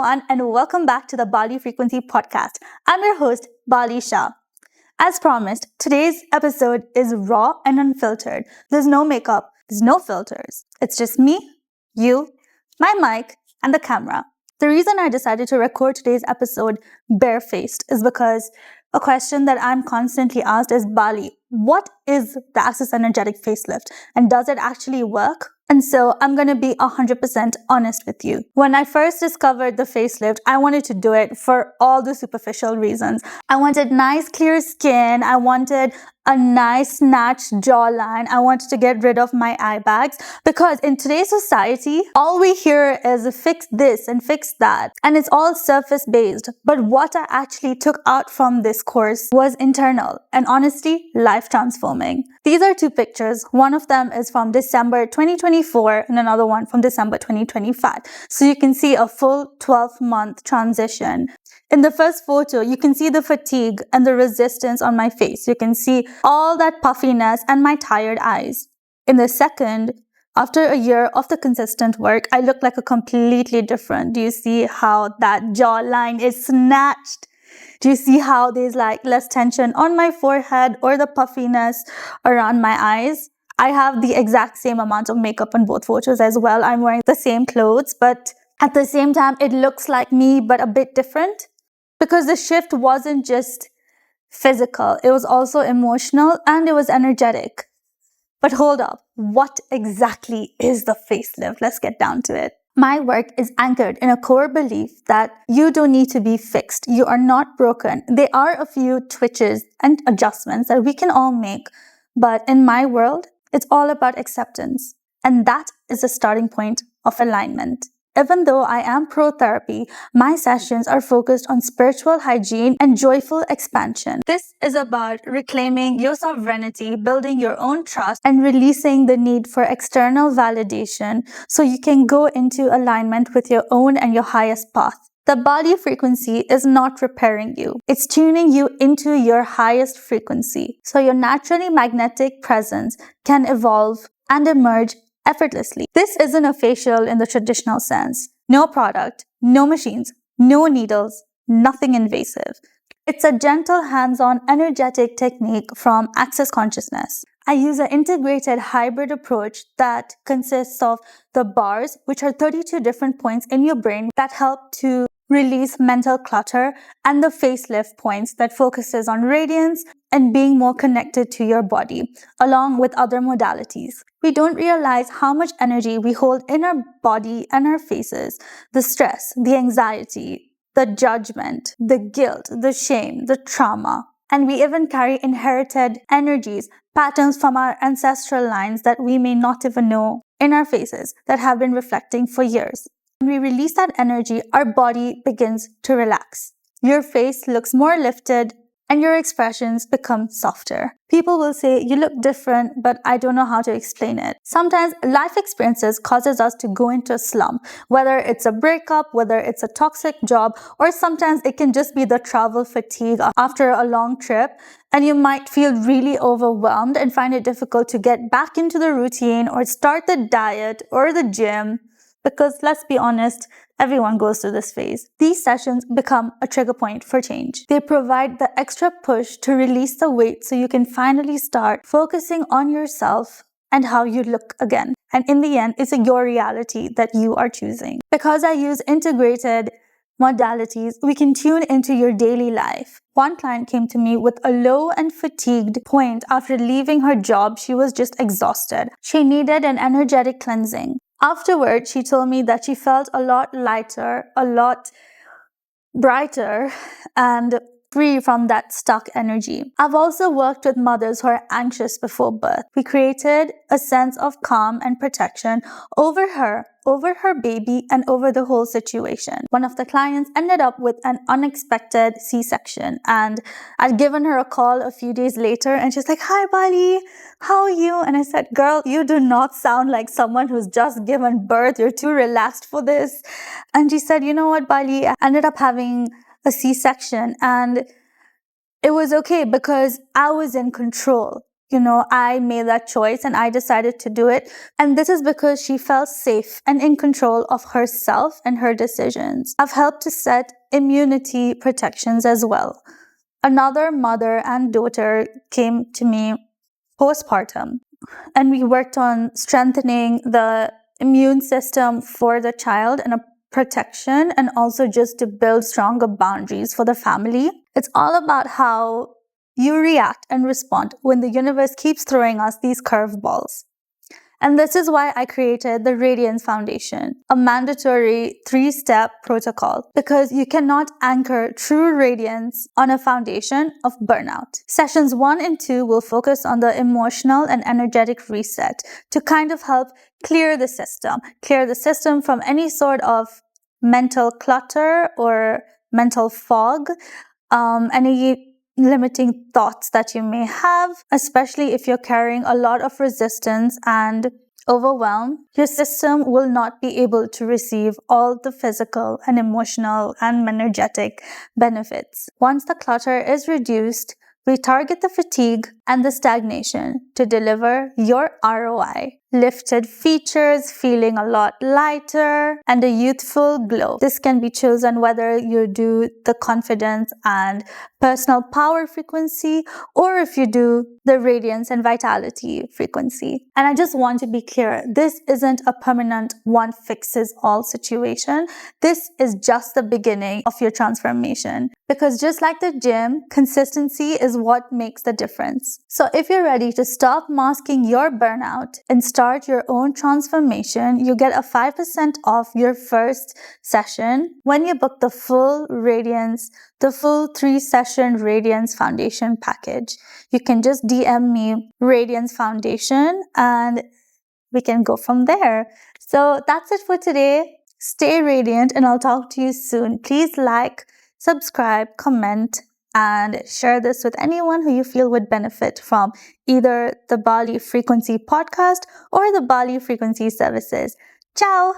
everyone, and welcome back to the Bali Frequency Podcast. I'm your host, Bali Shah. As promised, today's episode is raw and unfiltered. There's no makeup, there's no filters. It's just me, you, my mic, and the camera. The reason I decided to record today's episode barefaced is because a question that I'm constantly asked is, Bali, what is the Access Energetic Facelift, and does it actually work? And so I'm going to be 100% honest with you. When I first discovered the facelift, I wanted to do it for all the superficial reasons. I wanted nice, clear skin. I wanted a nice, snatched jawline. I wanted to get rid of my eye bags because in today's society, all we hear is fix this and fix that. And it's all surface based. But what I actually took out from this course was internal and honestly, life transforming. These are two pictures. One of them is from December 2024 and another one from December 2025. So you can see a full 12-month transition. In the first photo, you can see the fatigue and the resistance on my face. You can see all that puffiness and my tired eyes. In the second, after a year of the consistent work, I look like a completely different. Do you see how that jawline is snatched? Do you see how there's like less tension on my forehead or the puffiness around my eyes? I have the exact same amount of makeup in both photos as well. I'm wearing the same clothes, but at the same time, it looks like me, but a bit different. Because the shift wasn't just physical, it was also emotional and it was energetic. But hold up, what exactly is the facelift? Let's get down to it. My work is anchored in a core belief that you don't need to be fixed. You are not broken. There are a few twitches and adjustments that we can all make. But in my world, it's all about acceptance. And that is the starting point of alignment. Even though I am pro-therapy, my sessions are focused on spiritual hygiene and joyful expansion. This is about reclaiming your sovereignty, building your own trust, and releasing the need for external validation so you can go into alignment with your own and your highest path. The Bali frequency is not repairing you. It's tuning you into your highest frequency so your naturally magnetic presence can evolve and emerge effortlessly. This isn't a facial in the traditional sense. No product, no machines, no needles, nothing invasive. It's a gentle hands-on energetic technique from Access Consciousness. I use an integrated hybrid approach that consists of the bars, which are 32 different points in your brain that help to release mental clutter, and the facelift points that focuses on radiance and being more connected to your body, along with other modalities. We don't realize how much energy we hold in our body and our faces. The stress, the anxiety, the judgment, the guilt, the shame, the trauma. And we even carry inherited energies, patterns from our ancestral lines that we may not even know in our faces that have been reflecting for years. When we release that energy, our body begins to relax. Your face looks more lifted and your expressions become softer. People will say, you look different, but I don't know how to explain it. Sometimes life experiences causes us to go into a slump, whether it's a breakup, whether it's a toxic job, or sometimes it can just be the travel fatigue after a long trip. And you might feel really overwhelmed and find it difficult to get back into the routine or start the diet or the gym. Because let's be honest, everyone goes through this phase. These sessions become a trigger point for change. They provide the extra push to release the weight so you can finally start focusing on yourself and how you look again. And in the end, it's your reality that you are choosing. Because I use integrated modalities, we can tune into your daily life. One client came to me with a low and fatigued point after leaving her job. She was just exhausted. She needed an energetic cleansing. Afterwards, she told me that she felt a lot lighter, a lot brighter, and free from that stuck energy. I've also worked with mothers who are anxious before birth. We created a sense of calm and protection over her baby, and over the whole situation. One of the clients ended up with an unexpected C-section, and I'd given her a call a few days later, and she's like, "Hi, Bali, how are you?" And I said, "Girl, you do not sound like someone who's just given birth. You're too relaxed for this." And she said, "You know what, Bali, I ended up having a C-section, and it was okay because I was in control. I made that choice and I decided to do it. And this is because she felt safe and in control of herself and her decisions. I've helped to set immunity protections as well. Another mother and daughter came to me postpartum, and we worked on strengthening the immune system for the child and a protection, and also just to build stronger boundaries for the family. It's all about how you react and respond when the universe keeps throwing us these curveballs. And this is why I created the Radiance Foundation, a mandatory 3-step protocol, because you cannot anchor true radiance on a foundation of burnout. Sessions 1 and 2 will focus on the emotional and energetic reset to kind of help clear the system from any sort of mental clutter or mental fog, any limiting thoughts that you may have, especially if you're carrying a lot of resistance and overwhelm. Your system will not be able to receive all the physical and emotional and energetic benefits. Once the clutter is reduced, we target the fatigue and the stagnation to deliver your ROI. Lifted features, feeling a lot lighter, and a youthful glow. This can be chosen whether you do the confidence and personal power frequency, or if you do the radiance and vitality frequency. And I just want to be clear, this isn't a permanent one-fixes-all situation. This is just the beginning of your transformation. Because just like the gym, consistency is what makes the difference. So if you're ready to stop masking your burnout and start your own transformation, you get a 5% off your first session when you book the full 3-session Radiance Foundation package. You can just DM me Radiance Foundation and we can go from there. So that's it for today. Stay radiant and I'll talk to you soon. Please like, subscribe, comment, and share this with anyone who you feel would benefit from either the Bali Frequency Podcast or the Bali Frequency services. Ciao!